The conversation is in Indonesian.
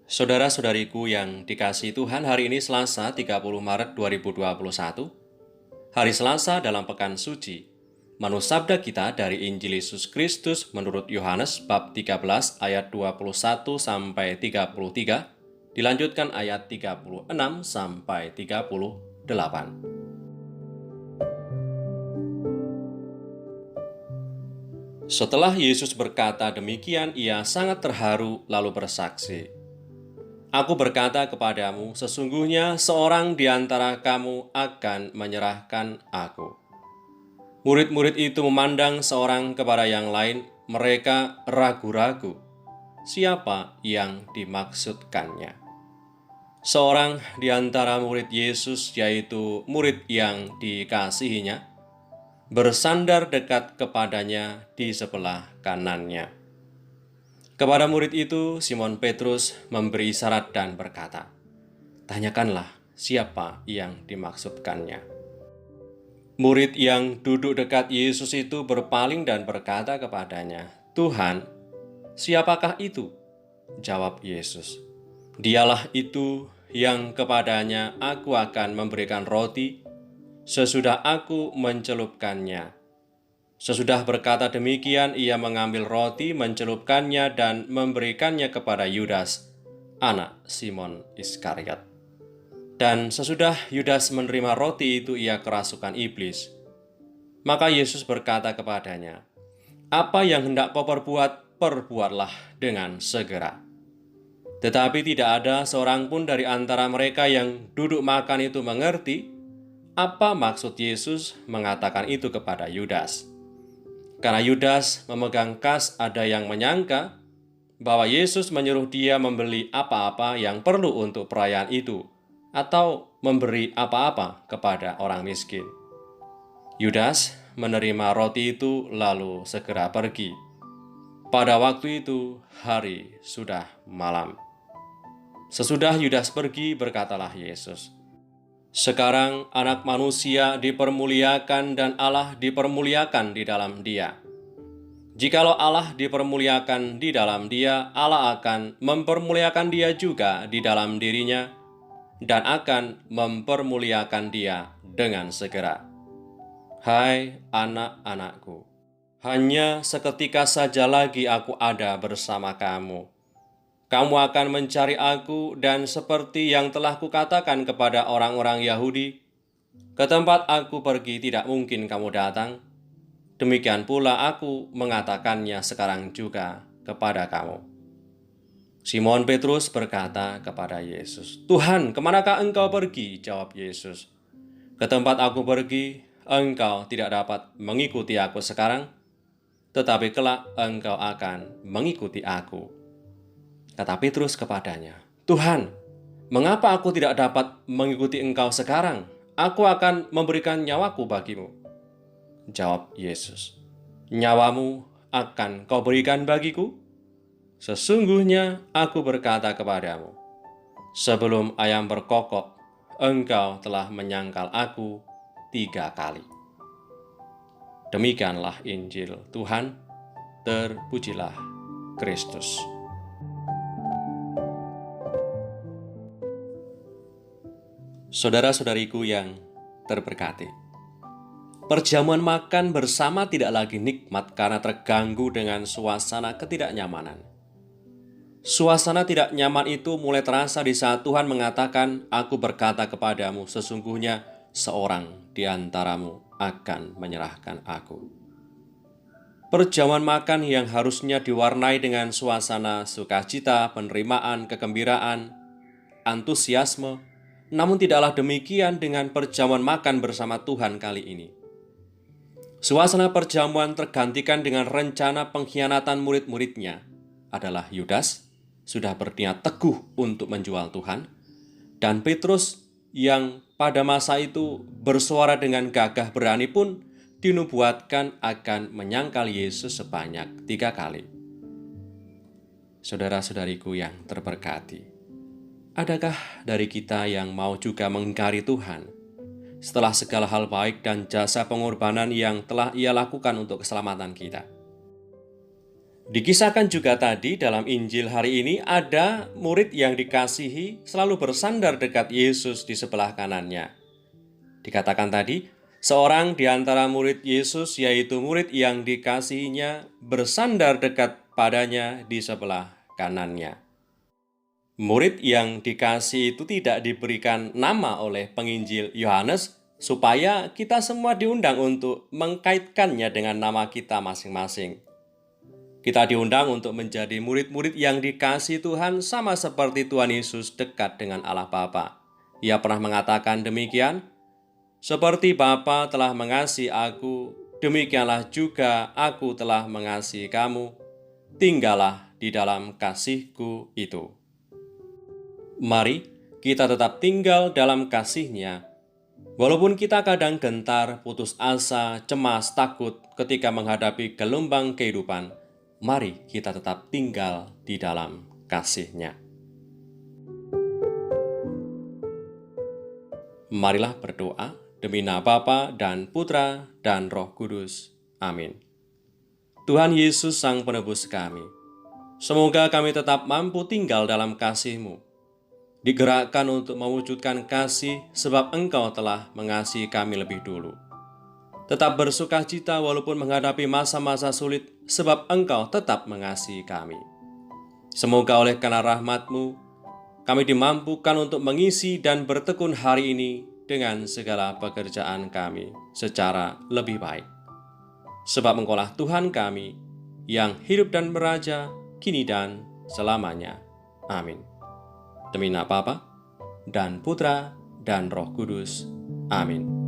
Saudara-saudariku yang dikasihi Tuhan, hari ini Selasa 30 Maret 2021, hari Selasa dalam Pekan Suci. Menu sabda kita dari Injil Yesus Kristus menurut Yohanes bab 13 ayat 21 sampai 33, dilanjutkan ayat 36 sampai 38. Setelah Yesus berkata demikian, ia sangat terharu lalu bersaksi, "Aku berkata kepadamu, sesungguhnya seorang di antara kamu akan menyerahkan aku." Murid-murid itu memandang seorang kepada yang lain, mereka ragu-ragu. Siapa yang dimaksudkannya? Seorang di antara murid Yesus, yaitu murid yang dikasihinya, bersandar dekat kepadanya di sebelah kanannya. Kepada murid itu, Simon Petrus memberi isyarat dan berkata, "Tanyakanlah siapa yang dimaksudkannya." Murid yang duduk dekat Yesus itu berpaling dan berkata kepadanya, "Tuhan, siapakah itu?" Jawab Yesus, "Dialah itu yang kepadanya aku akan memberikan roti sesudah aku mencelupkannya." Sesudah berkata demikian, ia mengambil roti, mencelupkannya, dan memberikannya kepada Yudas, anak Simon Iskariot. Dan sesudah Yudas menerima roti itu, ia kerasukan iblis. Maka Yesus berkata kepadanya, "Apa yang hendak kau perbuat, perbuatlah dengan segera." Tetapi tidak ada seorang pun dari antara mereka yang duduk makan itu mengerti apa maksud Yesus mengatakan itu kepada Yudas. Karena Yudas memegang kas, ada yang menyangka bahwa Yesus menyuruh dia membeli apa-apa yang perlu untuk perayaan itu, atau memberi apa-apa kepada orang miskin. Yudas menerima roti itu lalu segera pergi. Pada waktu itu, hari sudah malam. Sesudah Yudas pergi, berkatalah Yesus, "Sekarang anak manusia dipermuliakan dan Allah dipermuliakan di dalam dia. Jikalau Allah dipermuliakan di dalam dia, Allah akan mempermuliakan dia juga di dalam dirinya dan akan mempermuliakan dia dengan segera. Hai anak-anakku, hanya seketika saja lagi aku ada bersama kamu. Kamu akan mencari aku, dan seperti yang telah kukatakan kepada orang-orang Yahudi, ke tempat aku pergi tidak mungkin kamu datang. Demikian pula aku mengatakannya sekarang juga kepada kamu." Simon Petrus berkata kepada Yesus, "Tuhan, kemanakah engkau pergi?" Jawab Yesus, "Ke tempat aku pergi, engkau tidak dapat mengikuti aku sekarang, tetapi kelak engkau akan mengikuti aku." Kata Petrus kepadanya, "Tuhan, mengapa aku tidak dapat mengikuti engkau sekarang? Aku akan memberikan nyawaku bagimu." Jawab Yesus, "Nyawamu akan kau berikan bagiku? Sesungguhnya aku berkata kepadamu, sebelum ayam berkokok, engkau telah menyangkal aku 3 kali." Demikianlah Injil Tuhan, terpujilah Kristus. Saudara-saudariku yang terberkati, perjamuan makan bersama tidak lagi nikmat karena terganggu dengan suasana ketidaknyamanan. Suasana tidak nyaman itu mulai terasa di saat Tuhan mengatakan, "Aku berkata kepadamu, sesungguhnya seorang di antaramu akan menyerahkan aku." Perjamuan makan yang harusnya diwarnai dengan suasana sukacita, penerimaan, kegembiraan, antusiasme, namun tidaklah demikian dengan perjamuan makan bersama Tuhan kali ini. Suasana perjamuan tergantikan dengan rencana pengkhianatan murid-muridnya. Adalah Yudas, sudah berniat teguh untuk menjual Tuhan, dan Petrus yang pada masa itu bersuara dengan gagah berani pun dinubuatkan akan menyangkal Yesus sebanyak 3 kali. Saudara-saudariku yang terberkati, adakah dari kita yang mau juga mengingkari Tuhan setelah segala hal baik dan jasa pengorbanan yang telah Ia lakukan untuk keselamatan kita? Dikisahkan juga tadi dalam Injil hari ini ada murid yang dikasihi selalu bersandar dekat Yesus di sebelah kanannya. Dikatakan tadi, seorang di antara murid Yesus, yaitu murid yang dikasihinya, bersandar dekat padanya di sebelah kanannya. Murid yang dikasihi itu tidak diberikan nama oleh penginjil Yohanes supaya kita semua diundang untuk mengkaitkannya dengan nama kita masing-masing. Kita diundang untuk menjadi murid-murid yang dikasihi Tuhan sama seperti Tuhan Yesus dekat dengan Allah Bapa. Ia pernah mengatakan demikian, "Seperti Bapa telah mengasihi aku, demikianlah juga aku telah mengasihi kamu. Tinggallah di dalam kasih-Ku itu." Mari kita tetap tinggal dalam kasih-Nya. Walaupun kita kadang gentar, putus asa, cemas, takut ketika menghadapi gelombang kehidupan, mari kita tetap tinggal di dalam kasih-Nya. Marilah berdoa demi nama Bapa dan Putra dan Roh Kudus. Amin. Tuhan Yesus Sang Penebus kami, semoga kami tetap mampu tinggal dalam kasih-Mu, digerakkan untuk mewujudkan kasih sebab Engkau telah mengasihi kami lebih dulu. Tetap bersukacita walaupun menghadapi masa-masa sulit, sebab Engkau tetap mengasihi kami. Semoga oleh karena rahmat-Mu, kami dimampukan untuk mengisi dan bertekun hari ini dengan segala pekerjaan kami secara lebih baik. Sebab Engkaulah Tuhan kami, yang hidup dan meraja, kini dan selamanya. Amin. Demi nama Bapa dan Putra dan Roh Kudus. Amin.